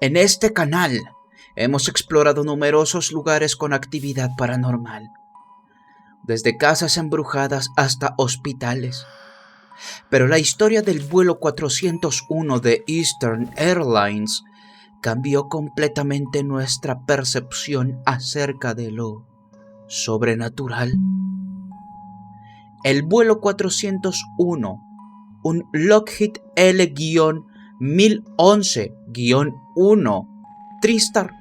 En este canal hemos explorado numerosos lugares con actividad paranormal, desde casas embrujadas hasta hospitales. Pero la historia del vuelo 401 de Eastern Airlines cambió completamente nuestra percepción acerca de lo sobrenatural. El vuelo 401, un Lockheed L-1011-1 TriStar,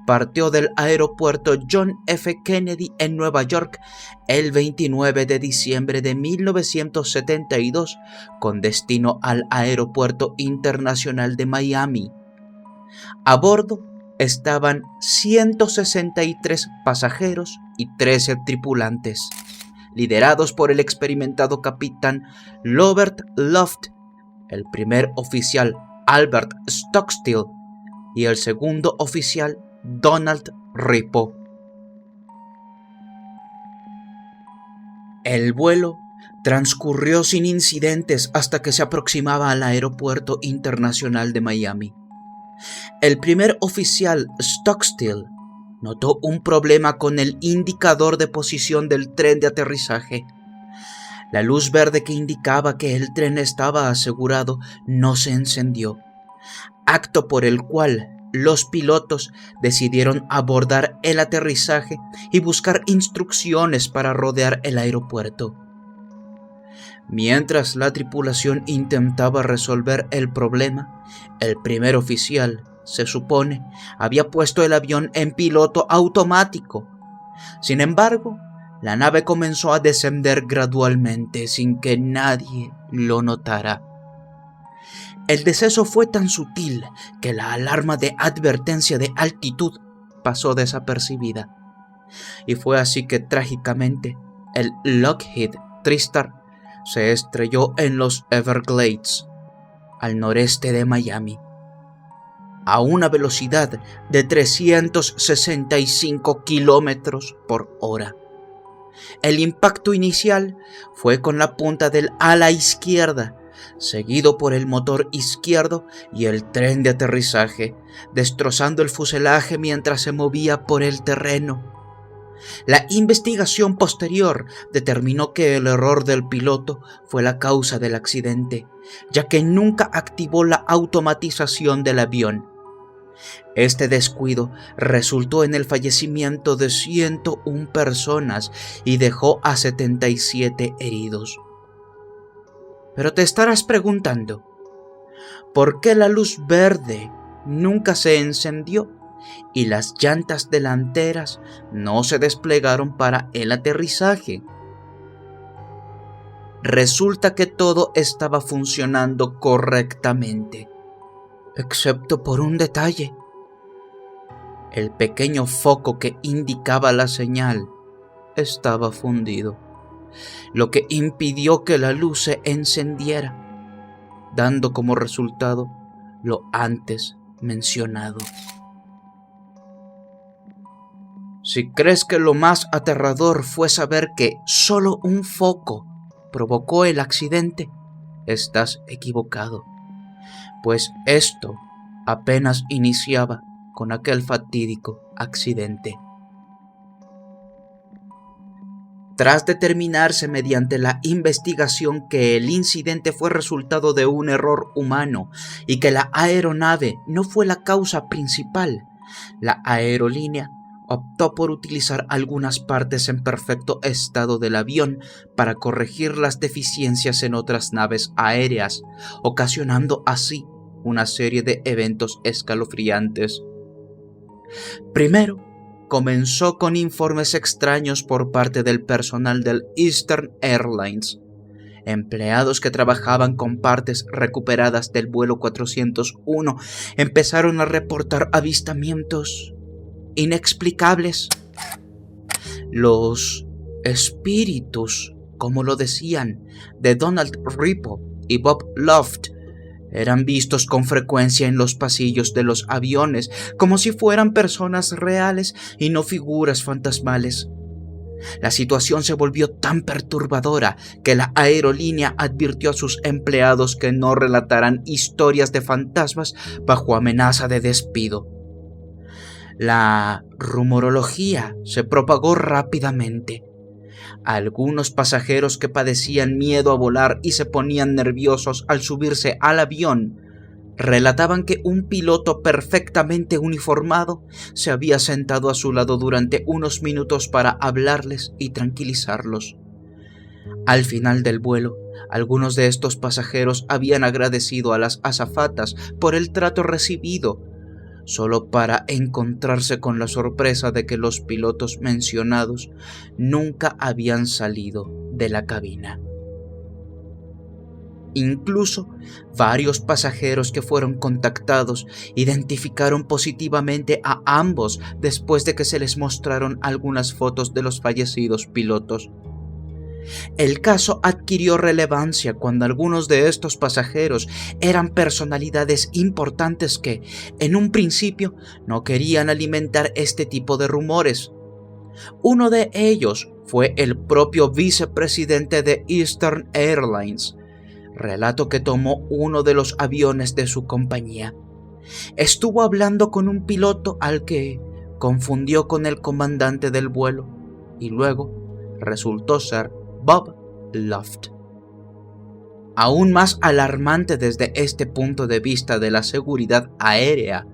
partió del aeropuerto John F. Kennedy en Nueva York el 29 de diciembre de 1972 con destino al Aeropuerto Internacional de Miami. A bordo estaban 163 pasajeros y 13 tripulantes, liderados por el experimentado capitán Robert Loft, el primer oficial Albert Stockstill y el segundo oficial Donald Ripo. El vuelo transcurrió sin incidentes hasta que se aproximaba al Aeropuerto Internacional de Miami. El primer oficial Stockstill notó un problema con el indicador de posición del tren de aterrizaje. La luz verde que indicaba que el tren estaba asegurado no se encendió, acto por el cual los pilotos decidieron abordar el aterrizaje y buscar instrucciones para rodear el aeropuerto. Mientras la tripulación intentaba resolver el problema, el primer oficial, se supone, había puesto el avión en piloto automático. Sin embargo, la nave comenzó a descender gradualmente sin que nadie lo notara. El deceso fue tan sutil que la alarma de advertencia de altitud pasó desapercibida. Y fue así que trágicamente el Lockheed TriStar se estrelló en los Everglades, al noreste de Miami, a una velocidad de 365 kilómetros por hora. El impacto inicial fue con la punta del ala izquierda, seguido por el motor izquierdo y el tren de aterrizaje, destrozando el fuselaje mientras se movía por el terreno. La investigación posterior determinó que el error del piloto fue la causa del accidente, ya que nunca activó la automatización del avión. Este descuido resultó en el fallecimiento de 101 personas y dejó a 77 heridos. Pero te estarás preguntando, ¿por qué la luz verde nunca se encendió y las llantas delanteras no se desplegaron para el aterrizaje? Resulta que todo estaba funcionando correctamente, excepto por un detalle. El pequeño foco que indicaba la señal estaba fundido, lo que impidió que la luz se encendiera, dando como resultado lo antes mencionado. Si crees que lo más aterrador fue saber que solo un foco provocó el accidente, estás equivocado, pues esto apenas iniciaba con aquel fatídico accidente. Tras determinarse mediante la investigación que el incidente fue resultado de un error humano y que la aeronave no fue la causa principal, la aerolínea optó por utilizar algunas partes en perfecto estado del avión para corregir las deficiencias en otras naves aéreas, ocasionando así una serie de eventos escalofriantes. Primero, comenzó con informes extraños por parte del personal del Eastern Airlines. Empleados que trabajaban con partes recuperadas del vuelo 401 empezaron a reportar avistamientos inexplicables. Los espíritus, como lo decían, de Donald Ripo y Bob Loft eran vistos con frecuencia en los pasillos de los aviones, como si fueran personas reales y no figuras fantasmales. La situación se volvió tan perturbadora que la aerolínea advirtió a sus empleados que no relataran historias de fantasmas bajo amenaza de despido. La rumorología se propagó rápidamente. Algunos pasajeros que padecían miedo a volar y se ponían nerviosos al subirse al avión relataban que un piloto perfectamente uniformado se había sentado a su lado durante unos minutos para hablarles y tranquilizarlos. Al final del vuelo, algunos de estos pasajeros habían agradecido a las azafatas por el trato recibido, solo para encontrarse con la sorpresa de que los pilotos mencionados nunca habían salido de la cabina. Incluso varios pasajeros que fueron contactados identificaron positivamente a ambos después de que se les mostraron algunas fotos de los fallecidos pilotos. El caso adquirió relevancia cuando algunos de estos pasajeros eran personalidades importantes que, en un principio, no querían alimentar este tipo de rumores. Uno de ellos fue el propio vicepresidente de Eastern Airlines, relato que tomó uno de los aviones de su compañía. Estuvo hablando con un piloto al que confundió con el comandante del vuelo y luego resultó ser Bob Loft. Aún más alarmante desde este punto de vista de la seguridad aérea,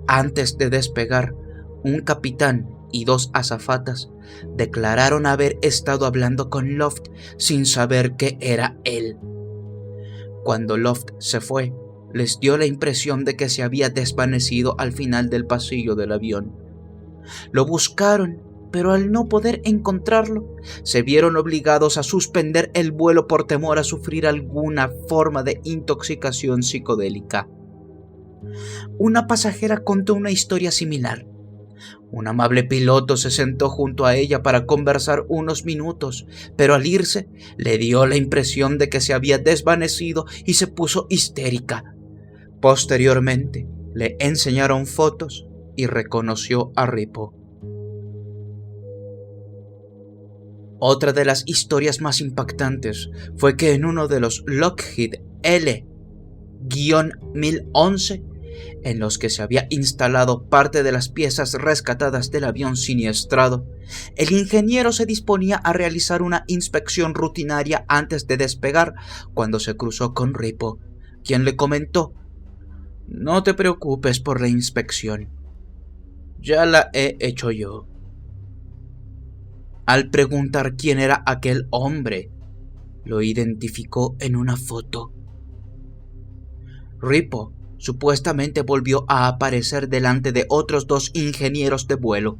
antes de despegar, un capitán y 2 azafatas declararon haber estado hablando con Loft sin saber que era él. Cuando Loft se fue, les dio la impresión de que se había desvanecido al final del pasillo del avión. Lo buscaron, pero al no poder encontrarlo, se vieron obligados a suspender el vuelo por temor a sufrir alguna forma de intoxicación psicodélica. Una pasajera contó una historia similar. Un amable piloto se sentó junto a ella para conversar unos minutos, pero al irse le dio la impresión de que se había desvanecido y se puso histérica. Posteriormente le enseñaron fotos y reconoció a Ripo. Otra de las historias más impactantes fue que en uno de los Lockheed L-1011 en los que se había instalado parte de las piezas rescatadas del avión siniestrado, el ingeniero se disponía a realizar una inspección rutinaria antes de despegar cuando se cruzó con Ripo, quien le comentó: «No te preocupes por la inspección, ya la he hecho yo». Al preguntar quién era aquel hombre, lo identificó en una foto. Ripo supuestamente volvió a aparecer delante de otros 2 ingenieros de vuelo.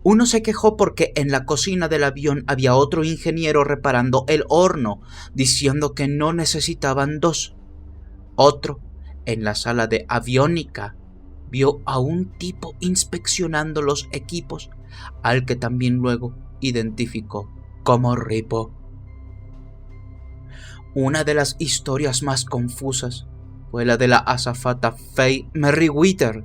Uno se quejó porque en la cocina del avión había otro ingeniero reparando el horno, diciendo que no necesitaban 2. Otro, en la sala de aviónica, vio a un tipo inspeccionando los equipos, al que también luego identificó como Ripo. Una de las historias más confusas fue la de la azafata Faye Merriweather,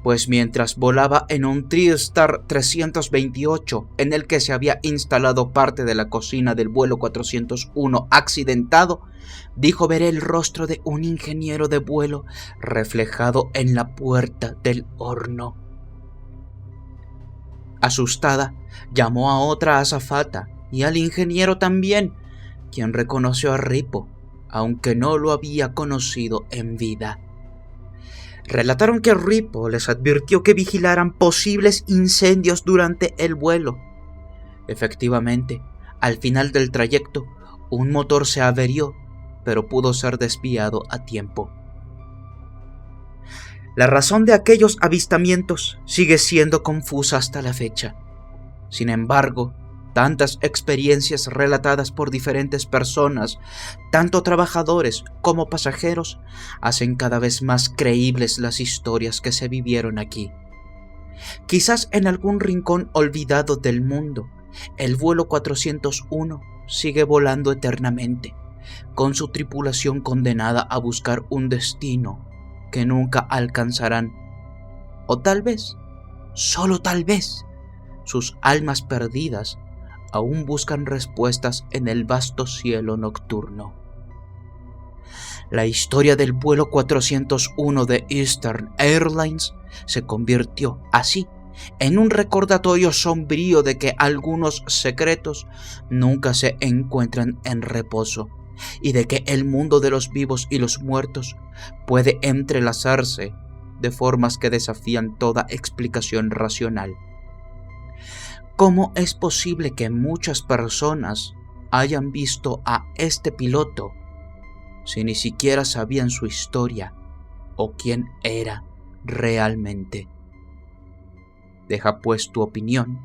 pues mientras volaba en un TriStar 328 en el que se había instalado parte de la cocina del vuelo 401 accidentado, dijo ver el rostro de un ingeniero de vuelo reflejado en la puerta del horno. Asustada, llamó a otra azafata y al ingeniero también, quien reconoció a Ripo, aunque no lo había conocido en vida. Relataron que Ripo les advirtió que vigilaran posibles incendios durante el vuelo. Efectivamente, al final del trayecto, un motor se averió, pero pudo ser desviado a tiempo. La razón de aquellos avistamientos sigue siendo confusa hasta la fecha. Sin embargo, tantas experiencias relatadas por diferentes personas, tanto trabajadores como pasajeros, hacen cada vez más creíbles las historias que se vivieron aquí. Quizás en algún rincón olvidado del mundo, el vuelo 401 sigue volando eternamente, con su tripulación condenada a buscar un destino que nunca alcanzarán. O tal vez, solo tal vez, sus almas perdidas aún buscan respuestas en el vasto cielo nocturno. La historia del vuelo 401 de Eastern Airlines se convirtió así en un recordatorio sombrío de que algunos secretos nunca se encuentran en reposo y de que el mundo de los vivos y los muertos puede entrelazarse de formas que desafían toda explicación racional. ¿Cómo es posible que muchas personas hayan visto a este piloto si ni siquiera sabían su historia o quién era realmente? Deja pues tu opinión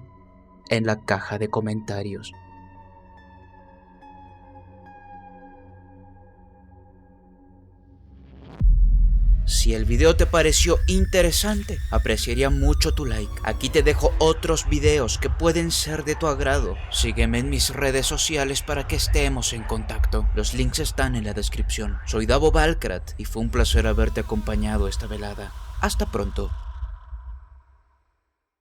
en la caja de comentarios. Si el video te pareció interesante, apreciaría mucho tu like. Aquí te dejo otros videos que pueden ser de tu agrado. Sígueme en mis redes sociales para que estemos en contacto. Los links están en la descripción. Soy Davo Valkrat y fue un placer haberte acompañado esta velada. Hasta pronto.